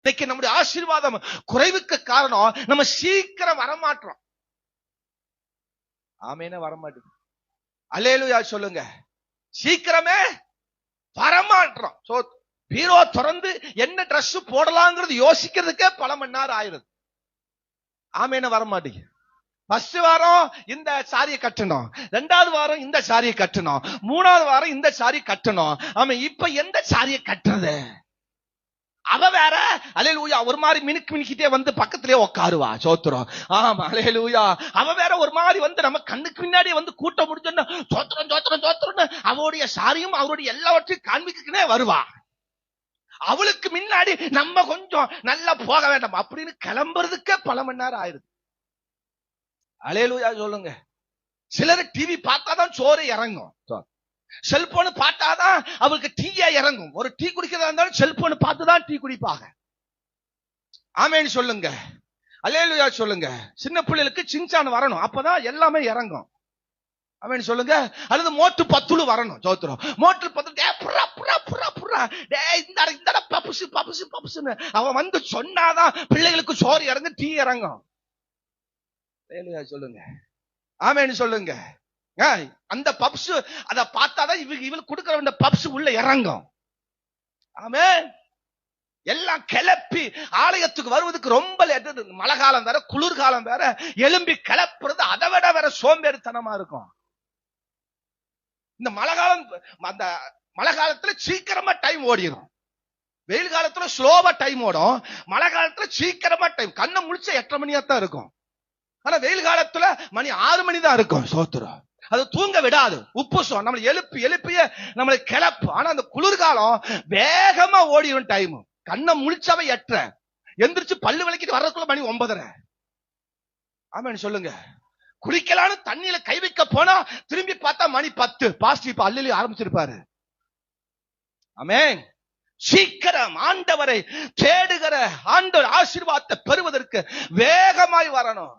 இன்னைக்கு நம்முடைய ஆசீர்வாதம் குறைவுக்கு காரணம் நம்ம சீக்கிரம் வரமாட்டோம். ஆமேன வரமாட்டோம். அல்லேலூயா சொல்லுங்க. சீக்கிரமே வரமாட்டோம். சோ பீரோ திறந்து என்ன ட்ரெஸ் போடலாங்கிறது யோசிக்கிறதுக்கே பல மணி நேரம் ஆயிருது. ஆமேன வரமாட்டீங்க. ஃபர்ஸ்ட் வாரம் இந்த சாரியை கட்டணும், 2வது வாரம் இந்த சாரியை கட்டணும், 3வது வாரம் இந்த சாரி கட்டணும். ஆமா, இப்ப எந்த சாரியை கட்டுறது? அவ வேற அல்லேலூயா ஒரு மாதிரி மினுக்கிட்டே வந்து பக்கத்திலே உட்காருவா. சோத்திரம். ஆமா, அல்லேலூயா. அவ வேற ஒரு மாதிரி வந்து நம்ம கண்ணுக்கு பின்னாடி வந்து கூட்டம் முடிஞ்சோன்னா சோத்திரம் சோத்திரம் சோத்திரம்னு அவருடைய சாரியும் அவருடைய எல்லாவற்றையும் காண்பிக்கனே வருவா. அவளுக்கு முன்னாடி நம்ம கொஞ்சம் நல்லா போக வேண்டாம் அப்படின்னு கிளம்புறதுக்கே பல மணி நேரம் ஆயிருது. அல்லேலூயா சொல்லுங்க. சிலர் டிவி பார்த்தாதான் சோறு இறங்கும், செல்போன் பார்த்தாதான் அவருக்கு டீயா இறங்கும். ஒரு டீ குடிக்கிறதா இருந்தாலும் செல்போன் பார்த்துதான் டீ குடிப்பாங்க. ஆமேன்னு சொல்லுங்க. அல்லேலூயா சொல்லுங்க. சின்ன பிள்ளைகளுக்கு சின்சான் வரணும், அப்பதான் எல்லாமே இறங்கும். ஆமேன்னு சொல்லுங்க. அல்லது மோட்டு பத்துளு வரணும். சோத்திரம். மோட்டு பத்து பப்புசு பப்புசு பப்புசுன்னு அவன் வந்து சொன்னாதான் பிள்ளைகளுக்கு சோறு இறங்கு, டீ இறங்கும். சொல்லுங்க. ஆமேன்னு சொல்லுங்க. அந்த பப்ஸ் அத பார்த்தாதான் இவளுக்கு கொடுக்கிற அந்த பப்ஸ் உள்ள இறங்கும். ஆமே, எல்லாம் கிளப்பி ஆலயத்துக்கு வருவதுக்கு ரொம்ப மழை காலம் வேற குளிர்காலம் வேற, எலும்பி கிளப்புறது அதை விட வேற சோம்பேறித்தனமா இருக்கும். இந்த மழை காலத்துல சீக்கிரமா டைம் ஓடிடும், வெயில் காலத்துல ஸ்லோவா டைம் ஓடும், மழை காலத்துல சீக்கிரமா டைம். கண்ணை முழிச்ச 8:30 மணியா தான் இருக்கும். ஆனா வெயில் காலத்துல மணி 6 மணி தான் இருக்கும். சோத்திரம். அது தூங்க விடாது, உப்புசம் நம்மளை எழுப்பிய நம்மளை கிளப்பு. ஆனா அந்த குளிர்காலம் வேகமா ஓடிடும் டைம். கண்ணை முழிச்சவை 8:30, எந்திரிச்சு பல்லு விளக்கிட்டு வர்றதுக்குள்ள மணி 9:30. ஆமான்னு சொல்லுங்க. குளிக்கலான்னு தண்ணியில கை வைக்க போனா திரும்பி பார்த்தா மணி 10. பாஸ்ட் இப்ப அல்லி ஆரம்பிச்சிருப்பாரு. ஆமென். சீக்கிரம் ஆண்டவரை தேடுகிற ஆண்டவர் ஆசீர்வாதத்தை பெறுவதற்கு வேகமாய் வரணும்.